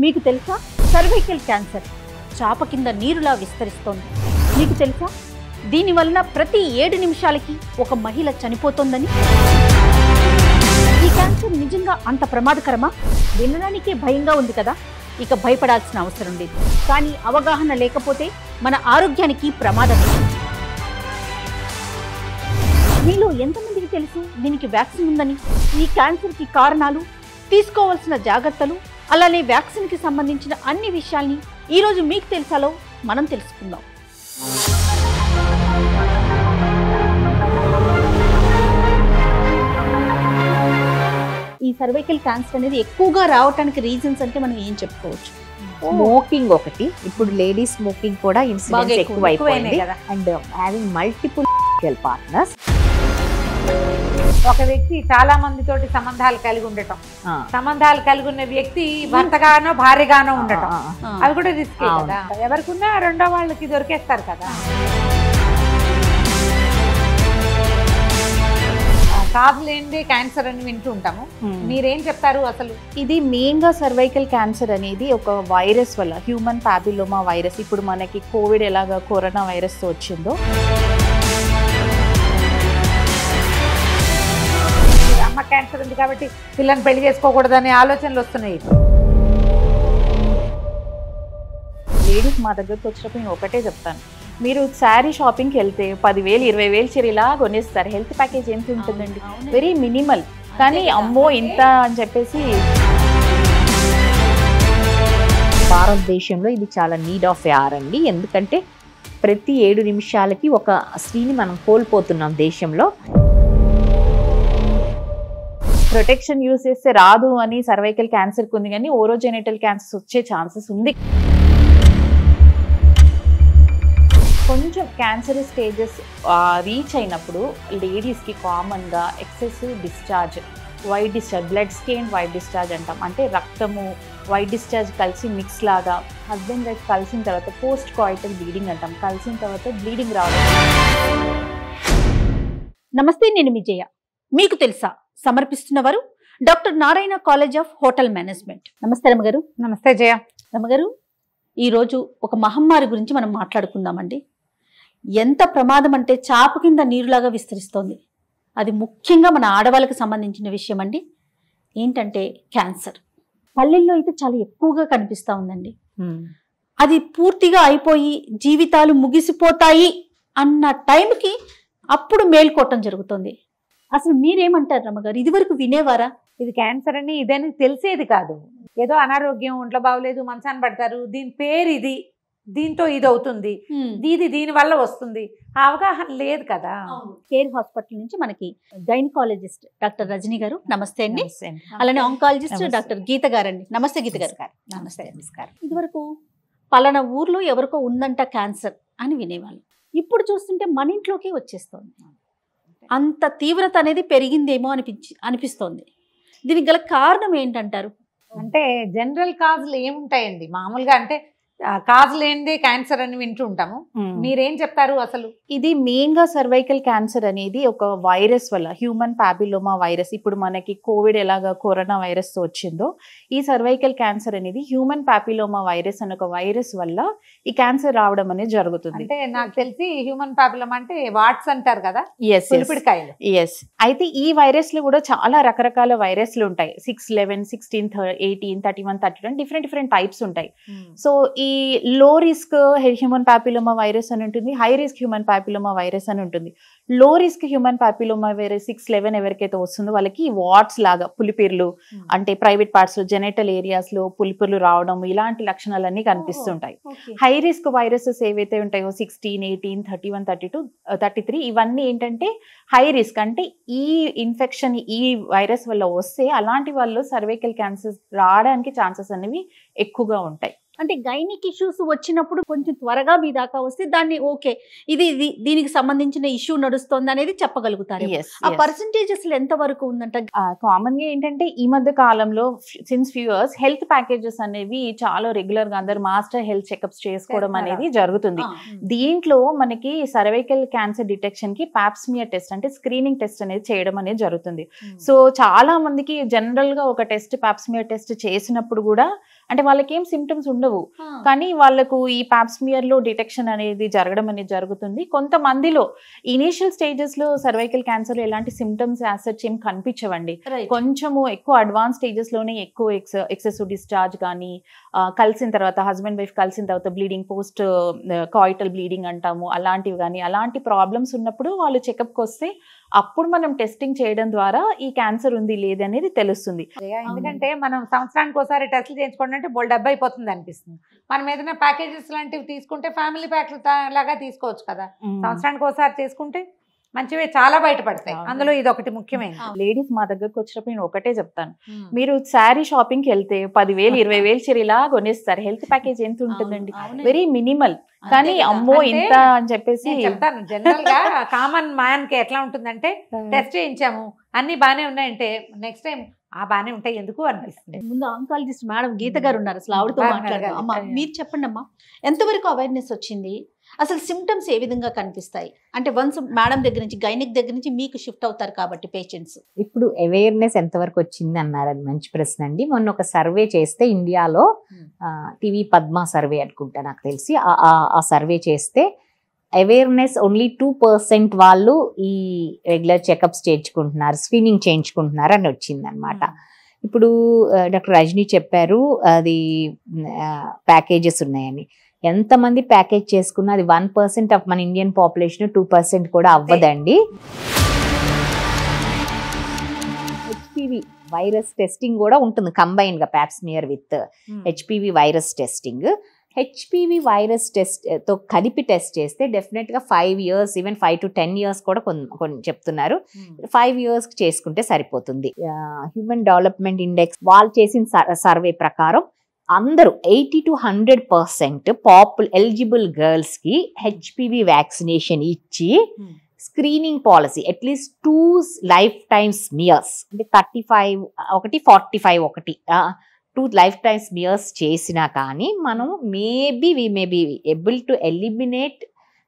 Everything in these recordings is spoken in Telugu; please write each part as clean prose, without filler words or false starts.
మీకు తెలుసా సర్వైకల్ క్యాన్సర్ చాప కింద నీరులా విస్తరిస్తోంది. మీకు తెలుసా దీనివలన ప్రతి 7 నిమిషాలకి ఒక మహిళ చనిపోతోందని? ఈ క్యాన్సర్ నిజంగా అంత ప్రమాదకరమా? వినడానికే భయంగా ఉంది కదా. ఇక భయపడాల్సిన అవసరం లేదు. కానీ అవగాహన లేకపోతే మన ఆరోగ్యానికి ప్రమాదమే. మీలో ఎంతమందికి తెలుసు దీనికి వ్యాక్సిన్ ఉందని? ఈ క్యాన్సర్కి కారణాలు, తీసుకోవాల్సిన జాగ్రత్తలు, అలానే వ్యాక్సిన్కి సంబంధించిన అన్ని విషయాల్ని ఈరోజు మీకు తెలుసాలో మనం తెలుసుకుందాం. ఈ సర్వైకల్ క్యాన్సర్ అనేది ఎక్కువగా రావడానికి రీజన్స్ అంటే మనం ఏం చెప్పుకోవచ్చు? స్మోకింగ్ ఒకటి. ఇప్పుడు లేడీ స్మోకింగ్ కూడా ఇన్సిడెంట్స్ ఎక్కువైపోయింది. And having multiple partners. ఒక వ్యక్తి చాలా మందితోటి సంబంధాలు కలిగి ఉండటం, సంబంధాలు కలిగి ఉన్న వ్యక్తి భర్తగానో భార్యగానో ఉండటం, అది కూడా రిస్క్ కదా. ఎవరికున్నా రెండో వాళ్ళకి దొరికేస్తారు కదా. కాదు లేనిదే క్యాన్సర్ అని వింటూ ఉంటాము. మీరేం చెప్తారు అసలు? ఇది మెయిన్ గా సర్వైకల్ క్యాన్సర్ అనేది ఒక వైరస్ వల్ల, హ్యూమన్ పాపిలోమా వైరస్. ఇప్పుడు మనకి కోవిడ్ ఎలాగా కరోనా వైరస్ తో వచ్చిందో, అమ్మ క్యాన్సర్ ఉంది కాబట్టి పిల్లని పెళ్లి చేసుకోకూడదనే ఆలోచనలు వస్తున్నాయి. లేడీస్ మా దగ్గరకు వచ్చినప్పుడు నేను ఒకటే చెప్తాను, మీరు శారీ షాపింగ్కి వెళ్తే 10,000 20,000 చీరలా కొనేస్తారు. హెల్త్ ప్యాకేజ్ ఎంత ఉంటుందండి? Very minimal. కానీ అమ్మో ఇంత అని చెప్పేసి భారతదేశంలో ఇది చాలా నీడ్ ఆఫ్ యార్ అండి. ఎందుకంటే ప్రతి 7 నిమిషాలకి ఒక స్త్రీని మనం కోల్పోతున్నాం దేశంలో. ప్రొటెక్షన్ యూస్ చేస్తే రాదు అని సర్వైకల్ క్యాన్సర్కి ఉంది, కానీ ఓరోజెనిటల్ క్యాన్సర్స్ వచ్చే ఛాన్సెస్ ఉంది. కొంచెం క్యాన్సర్ స్టేజెస్ రీచ్ అయినప్పుడు లేడీస్కి కామన్గా excessive discharge, white discharge, blood strain white discharge అంటాం. అంటే రక్తము వైట్ డిశ్చార్జ్ కలిసి మిక్స్ లాగా, హస్బెండ్ వైఫ్ కలిసిన తర్వాత పోస్ట్ కాయిటల్ బ్లీడింగ్ అంటాం. కలిసిన తర్వాత బ్లీడింగ్ రావడం. నమస్తే, నేను విజయ. మీకు తెలుసా సమర్పిస్తున్నవారు doctor Narayana college of hotel management. నమస్తే రమగారు. నమస్తే జయ. రమగారు, ఈరోజు ఒక మహమ్మారి గురించి మనం మాట్లాడుకుందామండి. ఎంత ప్రమాదం అంటే చాప కింద నీరులాగా విస్తరిస్తోంది. అది ముఖ్యంగా మన ఆడవాళ్ళకి సంబంధించిన విషయం అండి. ఏంటంటే క్యాన్సర్. పల్లెల్లో అయితే చాలా ఎక్కువగా కనిపిస్తూ ఉందండి. అది పూర్తిగా అయిపోయి జీవితాలు ముగిసిపోతాయి అన్న టైంకి అప్పుడు మేల్కోవటం జరుగుతుంది. అసలు మీరేమంటారు రమ్మగారు? ఇది వరకు వినేవారా? ఇది క్యాన్సర్ అని ఇదని తెలిసేది కాదు. ఏదో అనారోగ్యం, ఒంట్లో బాగోలేదు, మంచాన్ని పడతారు, దీని పేరు ఇది, దీంతో ఇది అవుతుంది, ఇది దీని వల్ల వస్తుంది, అవగాహన లేదు కదా. కేర్ హాస్పిటల్ నుంచి మనకి గైనకాలజిస్ట్ డాక్టర్ రజనీ గారు, నమస్తే అండి. అలానే ఆంకాలజిస్ట్ డాక్టర్ గీత గారండి. నమస్తే గీత గారు. నమస్తే. నమస్కారం. ఇదివరకు పలానా ఊర్లో ఎవరికో ఉందంట క్యాన్సర్ అని వినేవాళ్ళు. ఇప్పుడు చూస్తుంటే మన ఇంట్లోకి వచ్చేస్తోంది. అంత తీవ్రత అనేది పెరిగిందేమో అనిపిస్తోంది. దీనికి గల కారణం ఏంటంటారు? అంటే జనరల్ కాజులు ఏముంటాయండి మామూలుగా? అంటే కాజు లేనిదే క్యాన్సర్ అని వింటూ ఉంటాము. మీరేం చెప్తారు అసలు? ఇది మెయిన్ గా సర్వైకల్ క్యాన్సర్ అనేది ఒక వైరస్ వల్ల, హ్యూమన్ పాపిలోమా వైరస్. ఇప్పుడు మనకి కోవిడ్ ఎలాగా కరోనా వైరస్ తో వచ్చిందో, ఈ సర్వైకల్ క్యాన్సర్ అనేది హ్యూమన్ పాపిలోమా వైరస్ అనే ఒక వైరస్ వల్ల ఈ క్యాన్సర్ రావడం అనేది జరుగుతుంది. అంటే నాకు తెలిసి హ్యూమన్ పాపిలోమా అంటే వాట్స్ అంటారు కదా. ఎస్. అయితే ఈ వైరస్ లో కూడా చాలా రకరకాల వైరస్లు ఉంటాయి. 6, 11, 16, 18, 31, 32 డిఫరెంట్ టైప్స్ ఉంటాయి. సో ఈ లో రిస్క్ హ్యూమన్ పాపిలోమా వైరస్ అని ఉంటుంది, high risk human papilloma virus అని ఉంటుంది. లో రిస్క్ హ్యూమన్ పాపిలోమా వైరస్ 6, 11 ఎవరికైతే వస్తుందో వాళ్ళకి వాట్స్ లాగా పులిపిర్లు, అంటే ప్రైవేట్ పార్ట్స్ లో, జెనిటల్ ఏరియాస్ లో పులిపిర్లు రావడం, ఇలాంటి లక్షణాలన్నీ కనిపిస్తుంటాయి. హై రిస్క్ వైరసెస్ ఏవైతే ఉంటాయో 16, 18, 31, 32, 33 ఇవన్నీ ఏంటంటే హై రిస్క్. అంటే ఈ ఇన్ఫెక్షన్ ఈ వైరస్ వల్ల వస్తే అలాంటి వాళ్ళు సర్వైకల్ క్యాన్సర్ రావడానికి ఛాన్సెస్ అనేవి ఎక్కువగా ఉంటాయి. అంటే గైనిక్ ఇష్యూస్ వచ్చినప్పుడు కొంచెం త్వరగా మీ దాకా వస్తే దాన్ని ఓకే ఇది దీనికి సంబంధించిన ఇష్యూ నడుస్తుంది అనేది చెప్పగలుగుతారు. ఆ పర్సంటేజెస్ ఎంత వరకు ఉందంట? కామన్ గా ఏంటంటే ఈ మధ్య కాలంలో since few years health packages అనేవి చాలా రెగ్యులర్ గా అందరు మాస్టర్ హెల్త్ చెకప్స్ చేసుకోవడం అనేది జరుగుతుంది. దీంట్లో మనకి సర్వైకల్ క్యాన్సర్ డిటెక్షన్ కి పాప్స్మియర్ టెస్ట్ అంటే స్క్రీనింగ్ టెస్ట్ అనేది చేయడం అనేది జరుగుతుంది. సో చాలా మందికి జనరల్ గా ఒక టెస్ట్ పాప్స్మియర్ టెస్ట్ చేసినప్పుడు కూడా అంటే వాళ్ళకి ఏం సిమ్టమ్స్ ఉండవు, కానీ వాళ్ళకు ఈ పాప్స్మియర్ లో డిటెక్షన్ అనేది జరగడం అనేది జరుగుతుంది. కొంతమందిలో ఇనీషియల్ స్టేజెస్ లో సర్వైకల్ క్యాన్సర్ ఎలాంటి సిమ్టమ్స్ యాసెట్స్ ఏం కనిపించవండి. కొంచెము ఎక్కువ అడ్వాన్స్ స్టేజెస్ లోనే ఎక్కువ ఎక్సెసివ్ డిశ్చార్జ్ కానీ కలిసిన తర్వాత హస్బెండ్ వైఫ్ కలిసిన తర్వాత బ్లీడింగ్ పోస్ట్ కాయిటల్ బ్లీడింగ్ అంటాము అలాంటివి కానీ అలాంటి ప్రాబ్లమ్స్ ఉన్నప్పుడు వాళ్ళు చెకప్కి వస్తే అప్పుడు మనం టెస్టింగ్ చేయడం ద్వారా ఈ క్యాన్సర్ ఉంది లేదనేది తెలుస్తుంది. ఎందుకంటే మనం సంవత్సరానికి ఒకసారి టెస్ట్లు చేయించుకోండి అంటే బోల్ డబ్బు అయిపోతుంది అనిపిస్తుంది. మనం ఏదైనా ప్యాకేజెస్ లాంటివి తీసుకుంటే ఫ్యామిలీ ప్యాక్ లాగా తీసుకోవచ్చు కదా, సంవత్సరానికి ఒకసారి చేసుకుంటే మంచివే చాలా బయటపడతాయి. అందులో ఇది ఒకటి ముఖ్యమైన. లేడీస్ మా దగ్గరకు వచ్చినప్పుడు నేను ఒకటే చెప్తాను, మీరు శారీ షాపింగ్కి వెళ్తే 10,000 20,000 చీర ఇలా కొనేస్తారు. హెల్త్ ప్యాకేజ్ ఎంత ఉంటుందండి? Very minimal. కానీ అమ్మో ఇంత అని చెప్పేసి చెప్తాను. జనరల్ గా కామన్ మ్యాన్ కి ఎట్లా ఉంటుందంటే టెస్ట్ చేయించాము అన్ని బానే ఉన్నాయంటే నెక్స్ట్ టైం బానే ఉంటాయి ఎందుకు అనిపిస్తుంది. ముందు ఆంకాలజిస్ట్ మేడం గీత గారు ఉన్నారు, అసలు ఆవిడతో మాట్లాడదాం. అమ్మా మీరు చెప్పండి అమ్మా, ఎంతవరకు అవేర్నెస్ వచ్చింది? అసలు సిమ్టమ్స్ ఏ విధంగా కనిపిస్తాయి? అంటే వన్స్ మేడం దగ్గర నుంచి గైనిక్ దగ్గర నుంచి మీకు షిఫ్ట్ అవుతారు కాబట్టి పేషెంట్స్. ఇప్పుడు అవేర్నెస్ ఎంతవరకు వచ్చింది అన్నారు, అది మంచి ప్రశ్న అండి. మొన్న ఒక సర్వే చేస్తే ఇండియాలో టీవీ పద్మ సర్వే అనుకుంటా నాకు తెలిసి, ఆ సర్వే చేస్తే అవేర్నెస్ ఓన్లీ 2% వాళ్ళు ఈ రెగ్యులర్ చెకప్స్ చేయించుకుంటున్నారు, స్క్రీనింగ్ చేయించుకుంటున్నారు అని వచ్చింది అనమాట. ఇప్పుడు డాక్టర్ రజనీ చెప్పారు అది ప్యాకేజెస్ ఉన్నాయని. ఎంతమంది ప్యాకేజ్ చేసుకున్నా అది 1% ఆఫ్ మన ఇండియన్ పాపులేషన్, 2% కూడా అవ్వదండి. హెచ్పివి వైరస్ టెస్టింగ్ కూడా ఉంటుంది కంబైన్ గా, Pap smear with HPV virus testing. HPV virus test తో కలిపి టెస్ట్ చేస్తే డెఫినెట్ గా 5 years, ఈవెన్ 5 to 10 years కూడా కొన్ని చెప్తున్నారు. 5 years చేసుకుంటే సరిపోతుంది. హ్యూమన్ డెవలప్మెంట్ ఇండెక్స్ వాళ్ళు చేసిన సర్వే ప్రకారం అందరూ 80 to 100% ఎలిజిబుల్ గర్ల్స్ కి హెచ్పివి వ్యాక్సినేషన్ ఇచ్చి screening policy at least 2 life time smears అంటే 35 ఒకటి 45 ఒకటి 2 లైఫ్ టైమ్ స్మియర్స్ చేసినా కానీ మనం we may be able to eliminate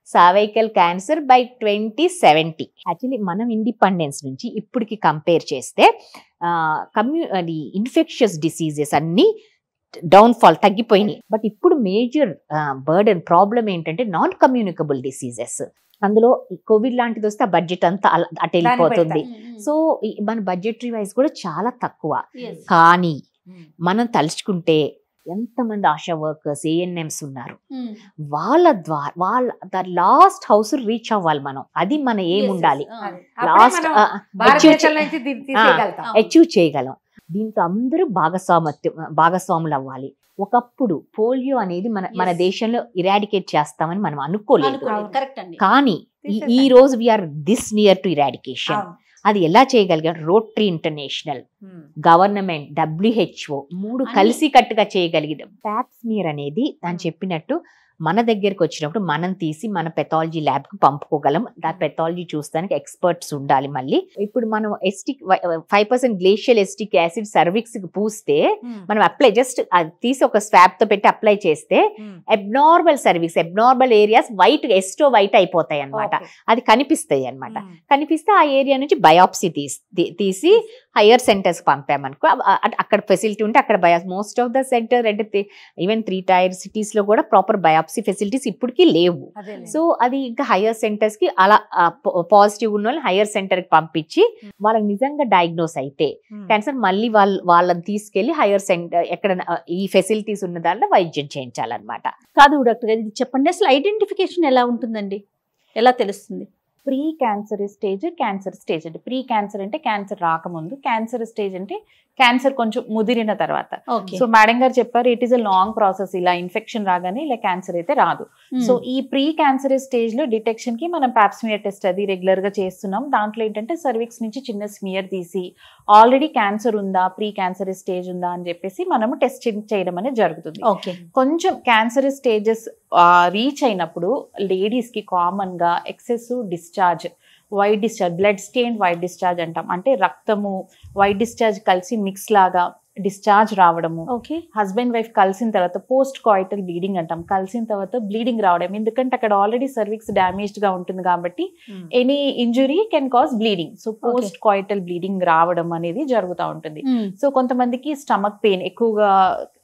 cervical cancer by 2070. Actually మనం ఇండిపెండెన్స్ నుంచి ఇప్పటికి కంపేర్ చేస్తే ఇన్ఫెక్షియస్ డిసీజెస్ అన్ని డౌన్ఫాల్ తగ్గిపోయినాయి. బట్ ఇప్పుడు మేజర్ బర్డెన్ ప్రాబ్లం ఏంటంటే నాన్ కమ్యూనికబుల్ డిసీజెస్. అందులో కోవిడ్ లాంటిది వస్తే ఆ బడ్జెట్ అంతా అటు వెళ్ళిపోతుంది. సో మన బడ్జెటరీ వైజ్ కూడా చాలా తక్కువ. కానీ మనం తలుచుకుంటే ఎంతమంది ఆశా వర్కర్స్, ఏఎన్ఎంస్ ఉన్నారు, వాళ్ళ ద్వారా లాస్ట్ హౌస్ రీచ్ అవ్వాలి మనం. అది మన ఏం ఉండాలి, లాస్ట్ అచీవ్ చేయగలం. దీంతో అందరూ భాగస్వాములు అవ్వాలి. ఒకప్పుడు పోలియో అనేది మన దేశంలో ఇరాడికేట్ చేస్తామని మనం అనుకోలేదు, కానీ ఈ రోజు we are this near to eradication. అది ఎలా చేయగలిగాం? రోటరీ ఇంటర్నేషనల్, గవర్నమెంట్, WHO 3 కలిసి కట్టుగా చేయగలిగాం. పాప్స్మియర్ అనేది దాని చెప్పినట్టు మన దగ్గరకు వచ్చినప్పుడు మనం తీసి మన పెథాలజీ ల్యాబ్ కు పంపుకోగలం. ఆ పెథాలజీ చూస్తానికి ఎక్స్పర్ట్స్ ఉండాలి. మళ్ళీ ఇప్పుడు మనం 5% గ్లేషియల్ ఎస్టిక్ యాసిడ్ సర్విక్స్ కి పూస్తే మనం అప్లై జస్ట్ అది తీసి ఒక స్వాబ్ తో పెట్టి అప్లై చేస్తే abnormal cervix, abnormal areas white ఎస్టో వైట్ అయిపోతాయి అనమాట. అది కనిపిస్తాయి అనమాట. కనిపిస్తే ఆ ఏరియా నుంచి బయాప్సీ తీసి హైయర్ సెంటర్స్ పంపామనుకో, అక్కడ ఫెసిలిటీ ఉంటే అక్కడ మోస్ట్ ఆఫ్ ద సెంటర్ అంటే ఈవెన్ 3 tier cities లో కూడా ప్రాపర్ బయాప్సీ ఫెసిలిటీస్ ఇప్పటికీ లేవు. సో అది ఇంకా హైయర్ సెంటర్స్ కి అలా పాజిటివ్ ఉన్న వాళ్ళు హైయర్ సెంటర్ కి పంపించి వాళ్ళకి నిజంగా డయాగ్నోస్ అయితే క్యాన్సర్ మళ్ళీ వాళ్ళని తీసుకెళ్లి హైయర్ సెంటర్ ఎక్కడ ఈ ఫెసిలిటీస్ ఉన్న దాంట్లో వైద్యం చేయించాలన్నమాట. కాదు డాక్టర్ గారు, ఇది చెప్పండి, అసలు ఐడెంటిఫికేషన్ ఎలా ఉంటుందండి, ఎలా తెలుస్తుంది? Pre cancer stage, cancer stage. అంటే ప్రీ క్యాన్సర్ అంటే క్యాన్సర్ రాకముందు, క్యాన్సర్ స్టేజ్ అంటే క్యాన్సర్ కొంచెం ముదిరిన తర్వాత. సో మేడం గారు చెప్పారు it is a long process, ఇలా ఇన్ఫెక్షన్ రాగానే ఇలా క్యాన్సర్ అయితే రాదు. సో ఈ ప్రీ క్యాన్సర్ స్టేజ్ లో డిటెక్షన్ కి మనం పాప్స్మియర్ టెస్ట్ అది రెగ్యులర్ గా చేస్తున్నాం. దాంట్లో ఏంటంటే సర్విక్స్ నుంచి చిన్న స్మియర్ తీసి ఆల్రెడీ క్యాన్సర్ ఉందా, ప్రీ క్యాన్సర్ స్టేజ్ ఉందా అని చెప్పేసి మనము టెస్ట్ చేయడం అనేది జరుగుతుంది. కొంచెం క్యాన్సర్ స్టేజెస్ రీచ్ అయినప్పుడు లేడీస్ కి కామన్ గా excessive discharge, white discharge, blood stained white discharge అంటాం. అంటే రక్తము వైట్ డిశ్చార్జ్ కలిసి మిక్స్ లాగా డిశ్చార్జ్ రావడము. హస్బెండ్ వైఫ్ కలిసిన తర్వాత పోస్ట్ కాయిటల్ బ్లీడింగ్ అంటాం, కలిసిన తర్వాత బ్లీడింగ్ రావడం. ఎందుకంటే అక్కడ ఆల్రెడీ సర్విక్స్ డామేజ్డ్ గా ఉంటుంది కాబట్టి any injury can cause bleeding. So post coital bleeding రావడం అనేది జరుగుతూ ఉంటుంది. సో కొంతమందికి స్టమక్ పెయిన్ ఎక్కువగా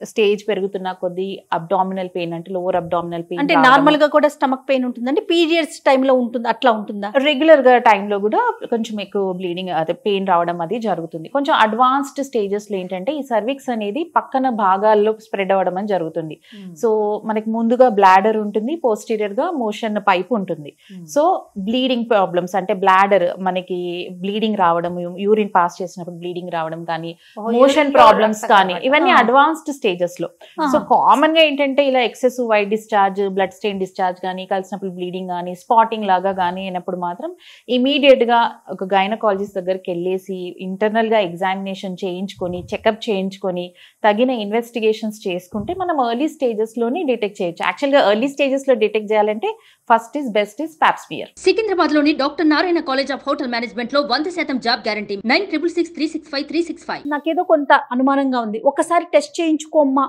స్టేజ్ పెరుగుతున్న కొద్ది అబ్డామినల్ పెయిన్ అంటే లోవర్ అబ్డామినల్ పెయిన్. అంటే నార్మల్ గా కూడా స్టమక్ పెయిన్ ఉంటుందండి, పీరియడ్స్ టైంలో ఉంటుంది అట్లా ఉంటుందా? రెగ్యులర్ గా టైంలో కూడా కొంచెం ఎక్కువ బ్లీడింగ్ అదే పెయిన్ రావడం అది జరుగుతుంది. కొంచెం అడ్వాన్స్డ్ స్టేజెస్ లో ఏంటంటే ఈ సర్విక్స్ అనేది పక్కన భాగాల్లో స్ప్రెడ్ అవ్వడం అని జరుగుతుంది. సో మనకి ముందుగా బ్లాడర్ ఉంటుంది, పోస్టీరియర్ గా మోషన్ పైప్ ఉంటుంది. సో బ్లీడింగ్ ప్రాబ్లమ్స్ అంటే బ్లాడర్ మనకి బ్లీడింగ్ రావడం, యూరిన్ పాస్ చేసినప్పుడు బ్లీడింగ్ రావడం కానీ, మోషన్ ప్రాబ్లమ్స్ కానీ, ఇవన్నీ అడ్వాన్స్డ్ స్టేజెస్ లో. సో కామన్ గా ఏంటంటే ఇలా excessive white discharge, blood strain discharge కానీ, కలిసినప్పుడు బ్లీడింగ్ కానీ, స్పాటింగ్ లాగా కానీ అయినప్పుడు మాత్రం ఇమీడియట్ గా ఒక గైనకాలజిస్ట్ దగ్గరికి వెళ్ళేసి ఇంటర్నల్ గా ఎగ్జామినేషన్ చేయించుకొని, చెకప్ చేయించుకొని, తగిన ఇన్వెస్టిగేషన్స్ చేసుకుంటే మనం ఎర్లీ స్టేజెస్ లోనే డిటెక్ట్ చేయొచ్చు. యాక్చువల్ గా ఎర్లీ స్టేజెస్ లో డిటెక్ట్ చేయాలంటే first is best is pap smear. Secunderabad లోని doctor Narayana college of hotel management లో 100% జాబ్ గ్యారంటీ. 966365 నాకేదో కొంత అనుమానంగా ఉంది, ఒకసారి టెస్ట్ చేయించుకోమ్మా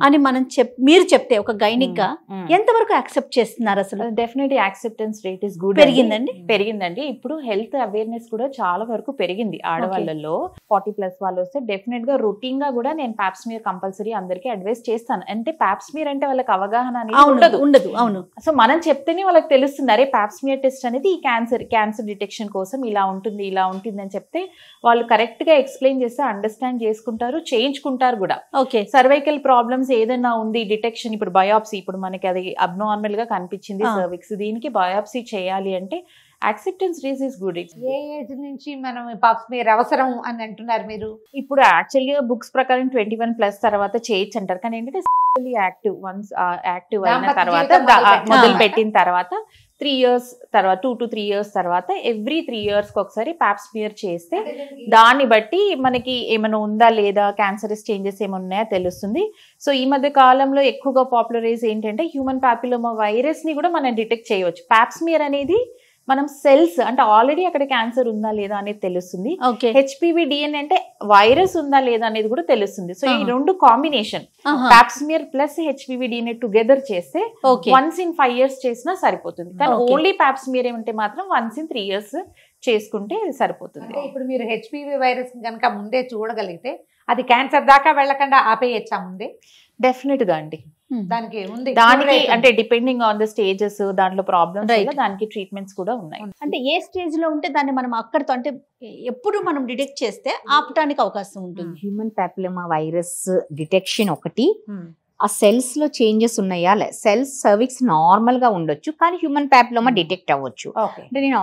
అని మనం మీరు చెప్తే ఒక గైనిక్ గా ఎంతవరకు యాక్సెప్ట్ చేస్తున్నారు? అసలు definitely acceptance rate is good. పెరిగిందండి. ఇప్పుడు హెల్త్ అవేర్నెస్ కూడా చాలా వరకు పెరిగింది ఆడవాళ్ళలో. 40+ వాళ్ళు వస్తే డెఫినెట్ గా రొటీన్ గా కూడా నేను పాప్స్మియర్ కంపల్సరీ అందరికి అడ్వైస్ చేస్తాను. అంటే పాప్స్మియర్ అంటే వాళ్ళకి అవగాహన అనేది ఉండదు. అవును. సో మనం చెప్తేనే వాళ్ళకి తెలుస్తుంది, అరే పాప్స్మియర్ టెస్ట్ అనేది ఈ క్యాన్సర్ డిటెక్షన్ కోసం ఇలా ఉంటుంది అని చెప్తే వాళ్ళు కరెక్ట్ గా ఎక్స్ప్లెయిన్ చేస్తే అండర్స్టాండ్ చేసుకుంటారు, చేయించుకుంటారు కూడా. సర్వైకల్ ప్రాబ్లమ్స్ ఏదైనా ఉంది డిటెక్షన్, ఇప్పుడు బయాప్సీ, ఇప్పుడు మనకి అది అబ్నార్మల్ గా కనిపించింది సర్విక్స్, దీనికి బయాప్సీ చేయాలి అంటే acceptance rate is good. A age నుంచి మనం పాప్స్మియర్ అవసరం అని అంటున్నారు మీరు? ఇప్పుడు యాక్చువల్గా బుక్స్ ప్రకారం 21+ తర్వాత చేయొచ్చు అంటారు. కానీ ఏంటంటే యాక్టివ్ అయిన తర్వాత మొదలు పెట్టిన తర్వాత 3 years తర్వాత 2 to 3 years తర్వాత ఎవ్రీ 3 years ఒకసారి పాప్స్మియర్ చేస్తే దాన్ని బట్టి మనకి ఏమైనా ఉందా లేదా, క్యాన్సరస్ చేంజెస్ ఏమైనా ఉన్నాయా తెలుస్తుంది. సో ఈ మధ్య కాలంలో ఎక్కువగా పాపులరైజ్ ఏంటంటే హ్యూమన్ పాపిలోమా వైరస్ ని కూడా మనం డిటెక్ట్ చేయవచ్చు. పాప్స్మియర్ అనేది మనం సెల్స్ అంటే ఆల్రెడీ అక్కడ క్యాన్సర్ ఉందా లేదా అనేది తెలుస్తుంది. హెచ్పివి డిఎన్ఏ అంటే వైరస్ ఉందా లేదా అనేది కూడా తెలుస్తుంది. సో ఈ రెండు combination Pap smear plus HPV DNA together చేస్తే once in 5 years చేసినా సరిపోతుంది. కానీ ఓన్లీ పాప్స్మియర్ ఏమంటే మాత్రం once in 3 years చేసుకుంటే సరిపోతుంది. ఇప్పుడు మీరు హెచ్పివి వైరస్ కనుక ముందే చూడగలిగితే అది క్యాన్సర్ దాకా వెళ్ళకుండా ఆపేయచ్చా ముందే? డెఫినెట్ గా అండి. దానికి అంటే డిపెండింగ్ ఆన్ ద స్టేజెస్, దాంట్లో ప్రాబ్లమ్స్ దానికి ట్రీట్మెంట్స్ కూడా ఉన్నాయి. అంటే ఏ స్టేజ్ లో ఉంటే దాన్ని మనం అక్కడతో అంటే ఎప్పుడు మనం డిటెక్ట్ చేస్తే ఆపటానికి అవకాశం ఉంటుంది? హ్యూమన్ పాపిలోమా వైరస్ డిటెక్షన్ ఒకటి, ఆ సెల్స్ లో చేంజెస్ ఉన్నాయా, సెల్స్ సర్విక్స్ నార్మల్ గా ఉండొచ్చు కానీ హ్యూమన్ పాపిలోమా డిటెక్ట్ అవ్వచ్చు. అంటే నేను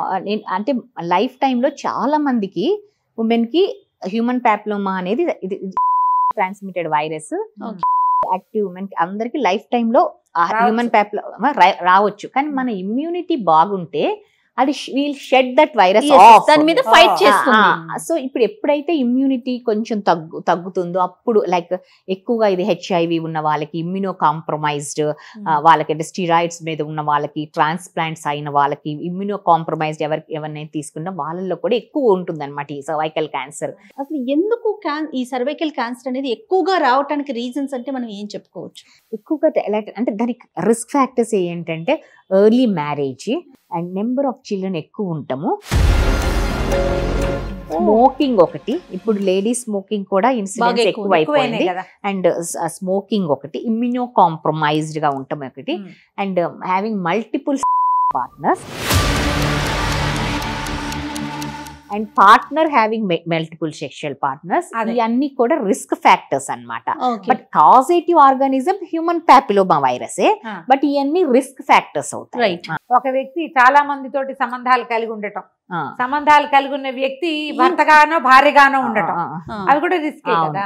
అంటే లైఫ్ టైంలో చాలా మందికి ఉమెన్ కి హ్యూమన్ పాపిలోమా అనేది ఇది ట్రాన్స్మిటెడ్ వైరస్ యాక్టివ్ ఉమెన్ అందరికి లైఫ్ టైంలో హ్యూమన్ పాపిలోమా రావచ్చు. కానీ మన ఇమ్యూనిటీ బాగుంటే అది will shed that virus of, దాని మీద ఫైట్ చేస్తుంది. సో ఇప్పుడు ఎప్పుడైతే ఇమ్యూనిటీ కొంచెం తగ్గుతుందో అప్పుడు లైక్ ఎక్కువగా ఇది హెచ్ఐవి ఉన్న వాళ్ళకి, ఇమ్యూనో కాంప్రమైజ్డ్ వాళ్ళకి, అంటే స్టిరాయిడ్స్ మీద ఉన్న వాళ్ళకి, ట్రాన్స్ప్లాంట్స్ అయిన వాళ్ళకి, ఇమ్యూనో కాంప్రమైజ్డ్ ఎవరినైనా తీసుకున్నా వాళ్ళల్లో కూడా ఎక్కువ ఉంటుంది అనమాట ఈ సర్వైకల్ క్యాన్సర్. అసలు ఎందుకు ఈ సర్వైకల్ క్యాన్సర్ అనేది ఎక్కువగా రావడానికి రీజన్స్ అంటే మనం ఏం చెప్పుకోవచ్చు? ఎక్కువగా అంటే దానికి రిస్క్ ఫ్యాక్టర్స్ ఏంటంటే early marriage and number of children ఎక్కువ ఉంటాము, స్మోకింగ్ ఒకటి, ఇప్పుడు లేడీస్ స్మోకింగ్ కూడా ఇన్సిడెన్స్ ఎక్కువ అయిపోయింది, అండ్ స్మోకింగ్ ఒకటి, ఇమ్యూనో కాంప్రమైజ్డ్ గా ఉంటాం ఒకటి, and having multiple partners. And partner having multiple sexual partners, ఇవన్నీ కూడా రిస్క్ ఫ్యాక్టర్స్ అన్నమాట. But causative organism human papilloma వైరసే, బట్ ఇవన్నీ రిస్క్ ఫ్యాక్టర్స్ అవుతాయి. ఒక వ్యక్తి చాలా మందితోటి సంబంధాలు కలిగి ఉండటం, సంబంధాలు కలిగి ఉన్న వ్యక్తి భర్తగానో భార్యగానో ఉండటం, అవి కూడా రిస్క్ కదా.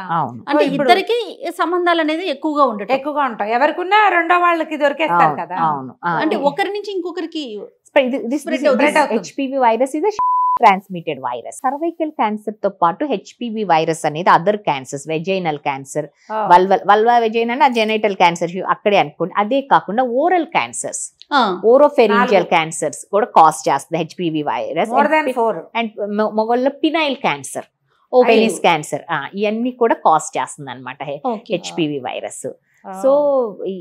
అంటే ఇద్దరికి సంబంధాలు అనేది ఎక్కువగా ఉంటాయి. ఎవరికున్నా రెండో వాళ్ళకి దొరికేస్తారు కదా. అంటే ఒకరి నుంచి ఇంకొకరికి హెచ్పివి వైరస్ ఇది ట్రాన్స్మిటెడ్ వైరస్. సర్వైకల్ క్యాన్సర్ తో పాటు హెచ్పివి వైరస్ అనేది other cancers, vaginal cancer, vulva vagina genital cancer అక్కడే అనుకోండి. అదే కాకుండా ఓరల్ క్యాన్సర్స్, ఓరోఫెరింజియల్ క్యాన్సర్స్ కూడా కాజ్ చేస్తుంది హెచ్పివి వైరస్. అండ్ మొగల్లో పినైల్ క్యాన్సర్, పెనిస్ క్యాన్సర్, ఇవన్నీ కూడా కాజ్ చేస్తుంది అనమాట హెచ్పివి వైరస్. సో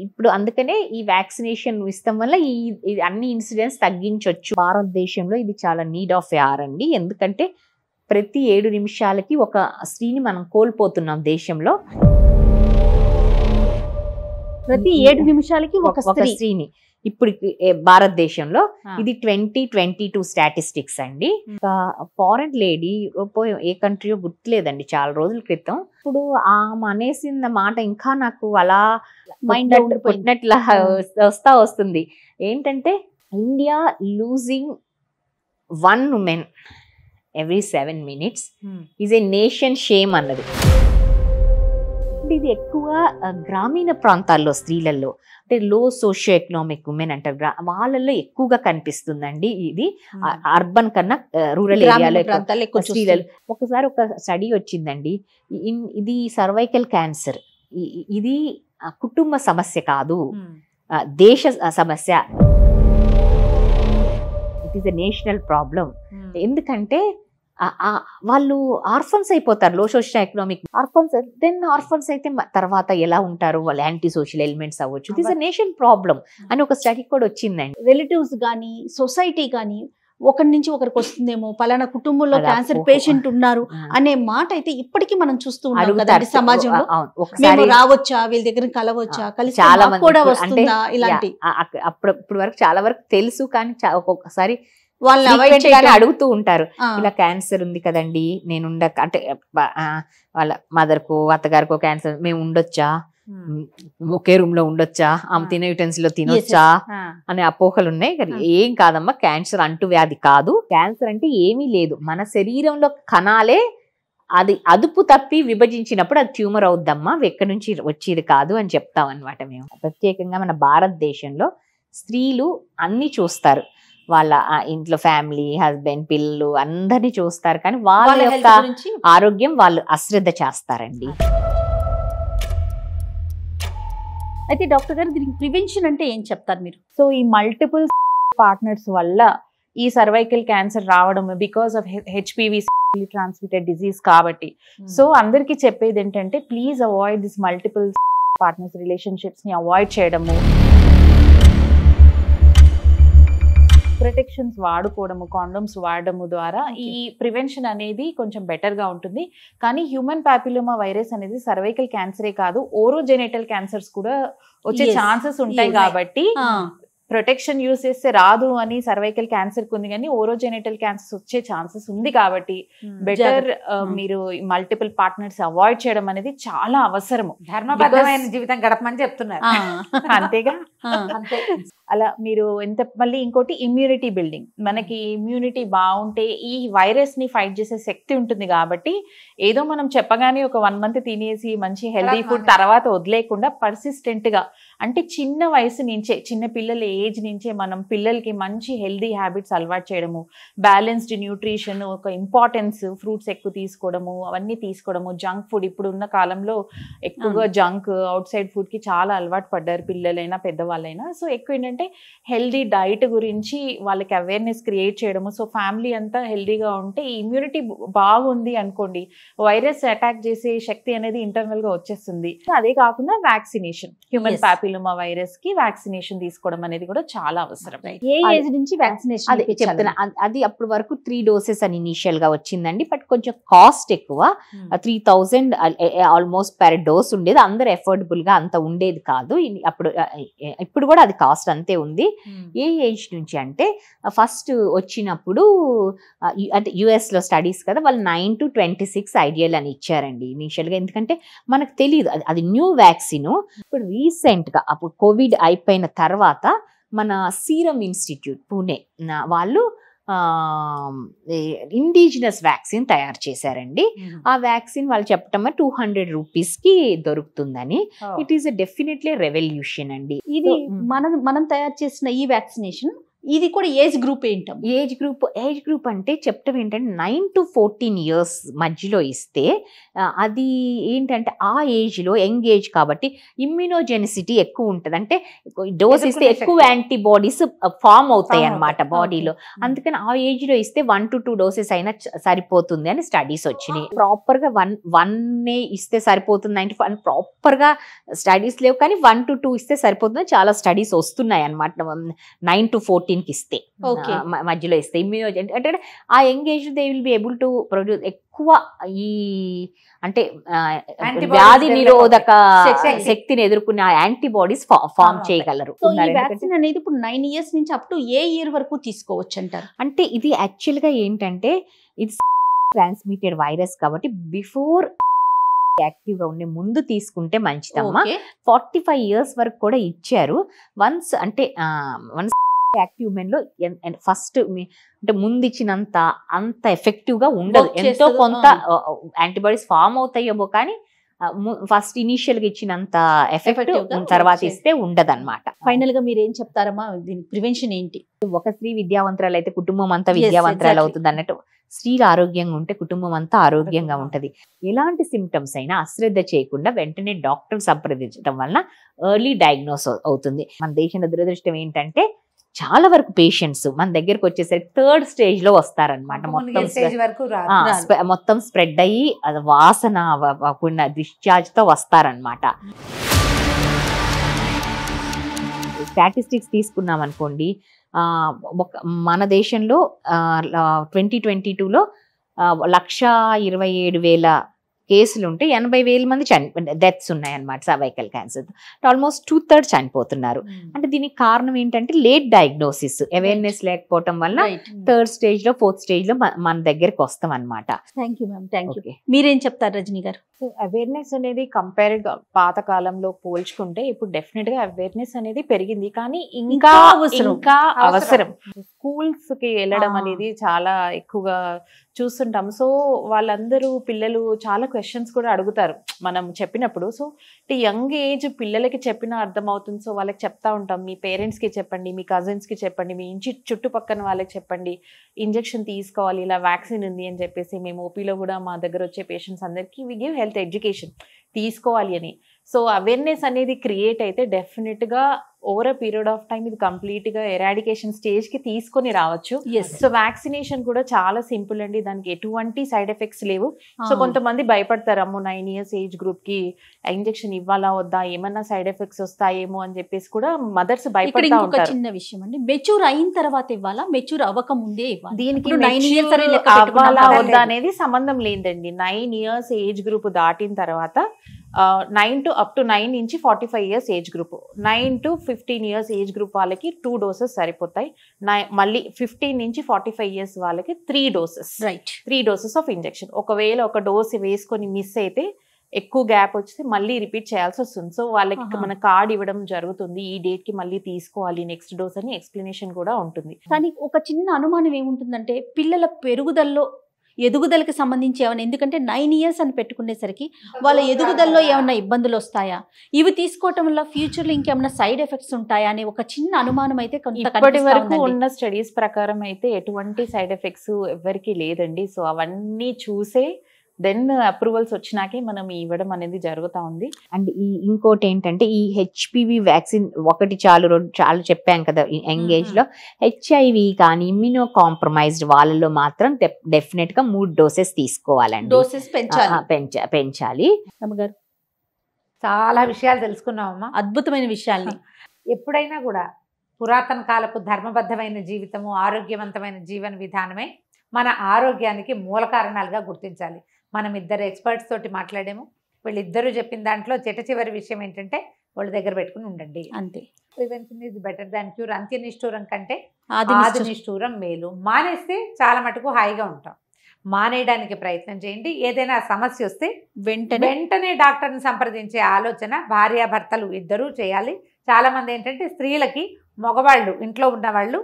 ఇప్పుడు అందుకనే ఈ వ్యాక్సినేషన్ ఇస్తాం వల్ల ఈ అన్ని ఇన్సిడెంట్స్ తగ్గించవచ్చు. భారతదేశంలో ఇది చాలా నీడ్ ఆఫ్ అవర్ అండి. ఎందుకంటే ప్రతి 7 నిమిషాలకి ఒక స్త్రీని మనం కోల్పోతున్నాం దేశంలో. ప్రతి 7 నిమిషాలకి ఒక స్త్రీని ఇప్పుడు భారతదేశంలో ఇది 2022 స్టాటిస్టిక్స్ అండి. ఫారెన్ లేడీ ఏ కంట్రీయో గుర్తులేదండి, చాలా రోజుల క్రితం. ఇప్పుడు ఆమె అనేసిన మాట ఇంకా నాకు అలా మైండ్ కొట్టినట్లా వస్తుంది. ఏంటంటే India losing 1 woman every 7 minutes is a nation shame అన్నది. ఇది ఎక్కువ గ్రామీణ ప్రాంతాల్లో స్త్రీలలో, అంటే లో సోషియో ఎకనామిక్ ఉమెన్ అంటారు, వాళ్ళల్లో ఎక్కువగా కనిపిస్తుందండి. ఇది అర్బన్ కన్నా రూరల్ ఏరియాలో స్త్రీలలో. ఒకసారి ఒక స్టడీ వచ్చిందండి, ఇది సర్వైకల్ క్యాన్సర్, ఇది కుటుంబ సమస్య కాదు, దేశ సమస్య. It is a national problem. ఎందుకంటే వాళ్ళు ఆర్ఫన్స్ అయిపోతారు, low social economic orphans. Then orphans అయితే తర్వాత ఎలా ఉంటారు, వాళ్ళు యాంటీ సోషల్ ఎలిమెంట్స్ అవ్వచ్చు. It is a nation problem అని ఒక స్టడీ కూడా వచ్చిందండి. రిలేటివ్స్ కానీ సొసైటీ కానీ ఒకరి నుంచి ఒకరికి వస్తుందేమో, పలానా కుటుంబంలో క్యాన్సర్ పేషెంట్ ఉన్నారు అనే మాట అయితే ఇప్పటికీ మనం చూస్తూ ఉన్నాం కదండి సమాజంలో. మేము రావచ్చా, వీళ్ళ దగ్గర కలవచ్చా, కలిసి చాలా కూడా వస్తుందా, ఇలాంటి అప్పుడు వరకు చాలా వరకు తెలుసు, కానీ ఒక్కొక్కసారి వాళ్ళు అడుగుతూ ఉంటారు, ఇలా క్యాన్సర్ ఉంది కదండి, నేను అంటే వాళ్ళ మదర్కో అత్తగారికో క్యాన్సర్, మేము ఉండొచ్చా, ఒకే రూమ్ లో ఉండొచ్చా, ఆమె తినే యూటెన్సిల్ లో తినొచ్చా అనే అపోహలు ఉన్నాయి. ఏం కాదమ్మా, క్యాన్సర్ అంటువ్యాధి కాదు. క్యాన్సర్ అంటే ఏమీ లేదు, మన శరీరంలో కణాలే అది అదుపు తప్పి విభజించినప్పుడు అది ట్యూమర్ అవుద్దమ్మా, ఎక్కడి నుంచి వచ్చేది కాదు అని చెప్తాం అనమాట మేము. ప్రత్యేకంగా మన భారతదేశంలో స్త్రీలు అన్ని చూస్తారు, వాళ్ళ ఇంట్లో ఫ్యామిలీ, హస్బెండ్, పిల్లలు అందరినీ చూస్తారు, కానీ వాళ్ళ యొక్క ఆరోగ్యం వాళ్ళు అశ్రద్ధ చేస్తారండి. అయితే డాక్టర్ గారు దీనికి ప్రివెన్షన్ అంటే ఏం చెప్తారు మీరు? సో ఈ మల్టిపుల్ పార్ట్నర్స్ వల్ల ఈ సర్వైకల్ క్యాన్సర్ రావడం because of HPV transmitted disease కాబట్టి, సో అందరికి చెప్పేది ఏంటంటే please avoid this multiple partners relationships ని అవాయిడ్ చేయడము, ప్రొటెక్షన్స్ వాడుకోవడము, కాండోమ్స్ వాడడము ద్వారా ఈ ప్రివెన్షన్ అనేది కొంచెం బెటర్ గా ఉంటుంది. కానీ హ్యూమన్ పాపిలోమా వైరస్ అనేది సర్వైకల్ క్యాన్సరే కాదు, ఓరోజెనిటల్ క్యాన్సర్స్ కూడా వచ్చే ఛాన్సెస్ ఉంటాయి. కాబట్టి ప్రొటెక్షన్ యూస్ చేస్తే రాదు అని సర్వైకల్ క్యాన్సర్ ఉంది, కానీ ఓరోజెనిటల్ క్యాన్సర్స్ వచ్చే ఛాన్సెస్ ఉంది. కాబట్టి బెటర్ మీరు మల్టిపుల్ పార్ట్నర్స్ అవాయిడ్ చేయడం అనేది చాలా అవసరము. ధర్మబద్ధమైన జీవితం గడపమని చెప్తున్నారు, అంతేగా. అలా మీరు ఎంత మళ్ళీ ఇంకోటి ఇమ్యూనిటీ బిల్డింగ్, మనకి ఇమ్యూనిటీ బాగుంటే ఈ వైరస్ ని ఫైట్ చేసే శక్తి ఉంటుంది. కాబట్టి ఏదో మనం చెప్పగానే ఒక 1 month తినేసి మంచి హెల్దీ ఫుడ్ తర్వాత వదిలేకుండా పర్సిస్టెంట్ గా, అంటే చిన్న వయసు నుంచే, చిన్న పిల్లల ఏజ్ నుంచే మనం పిల్లలకి మంచి హెల్దీ హ్యాబిట్స్ అలవాటు చేయడము, బ్యాలెన్స్డ్ న్యూట్రిషన్, ఒక ఇంపార్టెన్స్, ఫ్రూట్స్ ఎక్కువ తీసుకోవడము, అవన్నీ తీసుకోవడము. జంక్ ఫుడ్ ఇప్పుడు ఉన్న కాలంలో ఎక్కువగా జంక్ అవుట్ సైడ్ ఫుడ్ కి చాలా అలవాటు పడ్డారు పిల్లలైనా పెద్దవాళ్ళైనా. సో ఎక్కువ ఏంటంటే హెల్దీ డైట్ గురించి వాళ్ళకి అవేర్నెస్ క్రియేట్ చేయడము. సో ఫ్యామిలీ అంతా హెల్దీగా ఉంటే ఇమ్యూనిటీ బాగుంది అనుకోండి, వైరస్ అటాక్ చేసే శక్తి అనేది ఇంటర్నల్ గా వచ్చేస్తుంది. అదే కాకుండా వ్యాక్సినేషన్, హ్యూమన్ పాపిలోమా వైరస్ కి వ్యాక్సినేషన్ తీసుకోవడం అనేది కూడా చాలా అవసరం. ఏ ఏజ్ నుంచి వ్యాక్సినేషన్ అదే చెప్తున్నా, అది అప్పటి వరకు 3 doses అని ఇనిషియల్ గా వచ్చిందండి. బట్ కొంచెం కాస్ట్ ఎక్కువ, 3000 ఆల్మోస్ట్ పర్ డోస్ ఉండేది. అందరు ఎఫోర్డబుల్ గా అంత ఉండేది కాదు అప్పుడు. ఇప్పుడు కూడా అది కాస్ట్ అంతే ఉంది. ఏ ఏజ్ నుంచి అంటే ఫస్ట్ వచ్చినప్పుడు అంటే యుఎస్ లో స్టడీస్ కదా, వాళ్ళు 9 to 26 ఐడియల్ అని ఇచ్చారండి ఇనిషియల్ గా. ఎందుకంటే మనకు తెలియదు, అది న్యూ వ్యాక్సిన్. ఇప్పుడు రీసెంట్ గా అప్పుడు కోవిడ్ అయిపోయిన తర్వాత మన సీరం ఇన్స్టిట్యూట్ పూణే వాళ్ళు ఇండిజినస్ వ్యాక్సిన్ తయారు చేశారండి. ఆ వ్యాక్సిన్ వాళ్ళు చెప్పటం 200 rupees కి దొరుకుతుందని. ఇట్ ఈస్ డెఫినెట్లీ రెవల్యూషన్ అండి. ఇది మనం తయారు చేసిన ఈ వ్యాక్సినేషన్, ఇది కూడా ఏజ్ గ్రూప్ ఏంటం? ఏజ్ గ్రూప్ అంటే చెప్పటం ఏంటంటే 9 to 14 years మధ్యలో ఇస్తే అది ఏంటంటే ఆ ఏజ్ లో యంగ్ ఏజ్ కాబట్టి ఇమ్యూనోజెనిసిటీ ఎక్కువ ఉంటుంది. అంటే డోస్ ఇస్తే ఎక్కువ యాంటీబాడీస్ ఫామ్ అవుతాయి అన్నమాట బాడీలో. అందుకని ఆ ఏజ్ లో ఇస్తే 1 to 2 doses అయినా సరిపోతుంది అని స్టడీస్ వచ్చినాయి. ప్రాపర్ గా వన్ ఇస్తే సరిపోతుంది అంటే ప్రాపర్ గా స్టడీస్ లేవు, కానీ 1 to 2 ఇస్తే సరిపోతుంది చాలా స్టడీస్ వస్తున్నాయి అన్నమాట. 9 to 14 కి ఇస్తే మధ్యలో ఇస్తే ఇమ్యూనోజెన్ అంటే ఆ young age they will be able to produce ఎక్కువ ఈ అంటే వ్యాధి నిరోధక శక్తిని ఎదుర్కొనే యాంటీబాడీస్ ఫామ్ చేయగలరు. ఈ వ్యాక్సిన్ అనేది ఇప్పుడు 9 years నుంచి అప్ టు ఏ ఇయర్ వరకు తీసుకోవచ్చు అంటారు? అంటే ఇది యాక్చువల్ గా ఏంటంటే ఇది ట్రాన్స్మిటెడ్ వైరస్ కాబట్టి బిఫోర్ యాక్టివ్ గా ఉండే ముందు తీసుకుంటే మంచిదమ్మా. 45 years వరకు కూడా ఇచ్చారు. వన్స్ యాక్టివ్ మెన్ లో ఫస్ట్ అంటే ముందు ఇచ్చినంత అంత ఎఫెక్టివ్ గా ఉండదు. ఎంతో కొంత యాంటీబాడీస్ ఫామ్ అవుతాయేమో, కానీ ఫస్ట్ ఇనిషియల్ గా ఇచ్చినంత ఎఫెక్ట్ తర్వాత ఇస్తే ఉండదు అనమాట. ఫైనల్ గా మీరు ఏం చెప్తారమ్మా, దీని ప్రివెన్షన్ ఏంటి? ఒక స్త్రీ విద్యావంతురాలు అయితే కుటుంబం అంతా విద్యావంతురాలు అవుతుంది అన్నట్టు. స్త్రీలు ఆరోగ్యంగా ఉంటే కుటుంబం అంతా ఆరోగ్యంగా ఉంటది. ఎలాంటి సిమ్టమ్స్ అయినా అశ్రద్ధ చేయకుండా వెంటనే డాక్టర్ సంప్రదించడం వలన ఎర్లీ డయాగ్నోస్ అవుతుంది. మన దేశంలో దురదృష్టం ఏంటంటే చాలా వరకు పేషెంట్స్ మన దగ్గరకు వచ్చేసరికి 3rd stage లో వస్తారనమాట. మొత్తం స్ప్రెడ్ అయ్యి అది వాసన డిశ్చార్జ్ తో వస్తారనమాట. స్టాటిస్టిక్స్ తీసుకున్నాం అనుకోండి, మన దేశంలో 2022లో 1,27,000 కేసులు ఉంటే 80,000 మంది డెత్స్ ఉన్నాయన్నమాట సర్వైకల్ క్యాన్సర్. ఆల్మోస్ట్ 2/3 చనిపోతున్నారు. అంటే దీనికి కారణం ఏంటంటే లేట్ డయాగ్నోసిస్, అవేర్నెస్ లేకపోవటం వల్ల 3rd stage లో 4th stage లో మన దగ్గరికి వస్తాం అనమాట. Thank you ma'am, thank you. మీరేం చెప్తారు రజనీ గారు? అవేర్నెస్ అనేది కంపేర్డ్ పాత కాలంలో పోల్చుకుంటే ఇప్పుడు డెఫినెట్ గా అవేర్నెస్ అనేది పెరిగింది, కానీ ఇంకా అవసరం. స్కూల్స్ కి వెళ్ళడం అనేది చాలా ఎక్కువగా చూస్తుంటాం. సో వాళ్ళందరూ పిల్లలు చాలా క్వశ్చన్స్ కూడా అడుగుతారు మనం చెప్పినప్పుడు. సో యంగ్ ఏజ్ పిల్లలకి చెప్పినా అర్థం అవుతుంది. సో వాళ్ళకి చెప్తా ఉంటాం, మీ పేరెంట్స్ కి చెప్పండి, మీ కజిన్స్ కి చెప్పండి, మీ ఇంటి చుట్టుపక్కన వాళ్ళకి చెప్పండి, ఇంజెక్షన్ తీసుకోవాలి, ఇలా వ్యాక్సిన్ ఉంది అని చెప్పేసి. మేము ఓపీలో కూడా మా దగ్గర వచ్చే పేషెంట్స్ అందరికీ వి గివ్ హెల్త్ ఎడ్యుకేషన్ తీసుకోవాలి అని. సో అవేర్నెస్ అనేది క్రియేట్ అయితే డెఫినెట్ గా over a period of time ఇది కంప్లీట్ గా ఎరాడికేషన్ స్టేజ్ కి తీసుకొని రావచ్చు. సో వ్యాక్సినేషన్ కూడా చాలా సింపుల్ అండి, దానికి ఎటువంటి సైడ్ ఎఫెక్ట్స్ లేవు. సో కొంతమంది భయపడతారు, అమ్మో 9 years ఏజ్ గ్రూప్ కి ఇంజెక్షన్ ఇవ్వాలా వద్దా, ఏమన్నా సైడ్ ఎఫెక్ట్స్ వస్తాయేమో అని చెప్పేసి కూడా మదర్స్ భయపడతా ఉంటారు. చిన్న విషయం అండి, మెచ్యూర్ అయిన తర్వాత ఇవ్వాలా, మెచ్యూర్ అవ్వక ముందే ఇవ్వాలి? దీనికి అవ్వాలా వద్దా అనేది సంబంధం లేదండి. 9 years ఏజ్ గ్రూప్ దాటిన తర్వాత 9 to 9 నుంచి 45 years age group, 9 to 15 years age group వాళ్ళకి 2 doses సరిపోతాయి. మళ్ళీ 15 నుంచి 45 years వాళ్ళకి 3 doses, 3 doses ఆఫ్ ఇంజెక్షన్. ఒకవేళ ఒక డోస్ వేసుకొని మిస్ అయితే ఎక్కువ గ్యాప్ వస్తే మళ్ళీ రిపీట్ చేయాల్సి వస్తుంది. సో వాళ్ళకి మన కార్డ్ ఇవ్వడం జరుగుతుంది, ఈ డేట్ కి మళ్ళీ తీసుకోవాలి నెక్స్ట్ డోస్ అని ఎక్స్ప్లెనేషన్ కూడా ఉంటుంది. కానీ ఒక చిన్న అనుమానం ఏముంటుందంటే పిల్లల ఎదుగుదలకి సంబంధించి ఏమైనా, ఎందుకంటే 9 years అని పెట్టుకునేసరికి వాళ్ళ ఎదుగుదలలో ఏమైనా ఇబ్బందులు వస్తాయా, ఇవి తీసుకోవటం వల్ల ఫ్యూచర్ లో ఇంకేమైనా సైడ్ ఎఫెక్ట్స్ ఉంటాయా అనే ఒక చిన్న అనుమానం అయితే ఇప్పటి వరకు ఉన్న స్టడీస్ ప్రకారం అయితే ఎటువంటి సైడ్ ఎఫెక్ట్స్ ఎవరికి లేదండి. సో అవన్నీ చూసే దెన్ అప్రూవల్స్ వచ్చినాకే మనం ఇవ్వడం అనేది జరుగుతూ ఉంది. అండ్ ఇంకోటి ఏంటంటే ఈ హెచ్పివి వ్యాక్సిన్ ఒకటి చాలు, 2 చాలు చెప్పాం కదా. ఎంగేజ్ లో హెచ్ఐవి కానీ ఇమ్యూనో కాంప్రమైజ్డ్ వాళ్ళలో మాత్రం డెఫినెట్ గా 3 doses తీసుకోవాలండి. డోసెస్ పెంచాలి. అమ్మగారు చాలా విషయాలు తెలుసుకున్నామమ్మా, అద్భుతమైన విషయాల్ని. ఎప్పుడైనా కూడా పురాతన కాలపు ధర్మబద్ధమైన జీవితము, ఆరోగ్యవంతమైన జీవన విధానమే మన ఆరోగ్యానికి మూల కారణాలుగా గుర్తించాలి. మనం ఇద్దరు ఎక్స్పర్ట్స్ తోటి మాట్లాడాము. వీళ్ళిద్దరూ చెప్పిన దాంట్లో చివరి విషయం ఏంటంటే వాళ్ళ దగ్గర పెట్టుకుని ఉండండి అంతే. Prevention is better than cure. అంత్యనిష్ఠూరం కంటే ఆది నిష్ఠూరం మేలు. మానేస్తే చాలా మటుకు హాయిగా ఉంటాం. మానేయడానికి ప్రయత్నం చేయండి. ఏదైనా సమస్య వస్తే వెంటనే డాక్టర్ని సంప్రదించే ఆలోచన భార్యాభర్తలు ఇద్దరూ చేయాలి. చాలా మంది ఏంటంటే స్త్రీలకి మగవాళ్ళు ఇంట్లో ఉన్న వాళ్ళు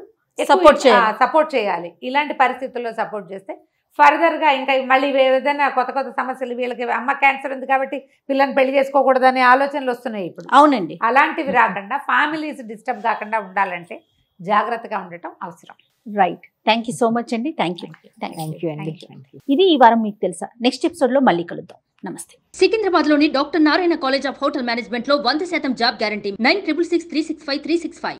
సపోర్ట్ చేయాలి. ఇలాంటి పరిస్థితుల్లో సపోర్ట్ చేస్తే ఫర్దర్గా ఇంకా మళ్ళీ ఏదైనా కొత్త సమస్యలు, వీళ్ళకి అమ్మ క్యాన్సర్ ఉంది కాబట్టి పిల్లని పెళ్లి చేసుకోకూడదనే ఆలోచనలు వస్తున్నాయి ఇప్పుడు. అవునండి. అలాంటివి రాకుండా ఫ్యామిలీస్ డిస్టర్బ్ కాకుండా ఉండాలంటే జాగ్రత్తగా ఉండటం అవసరం. Right. Thank you so much అండి. థ్యాంక్ యూ అండి. ఇది ఈ వారం మీకు తెలుసా. నెక్స్ట్ ఎపిసోడ్ లో మళ్ళీ కలుద్దాం. నమస్తే. సికింద్రాబాద్ లోని doctor Narayana college of hotel management లో 100% జాబ్ గ్యారంటీ. 9663653653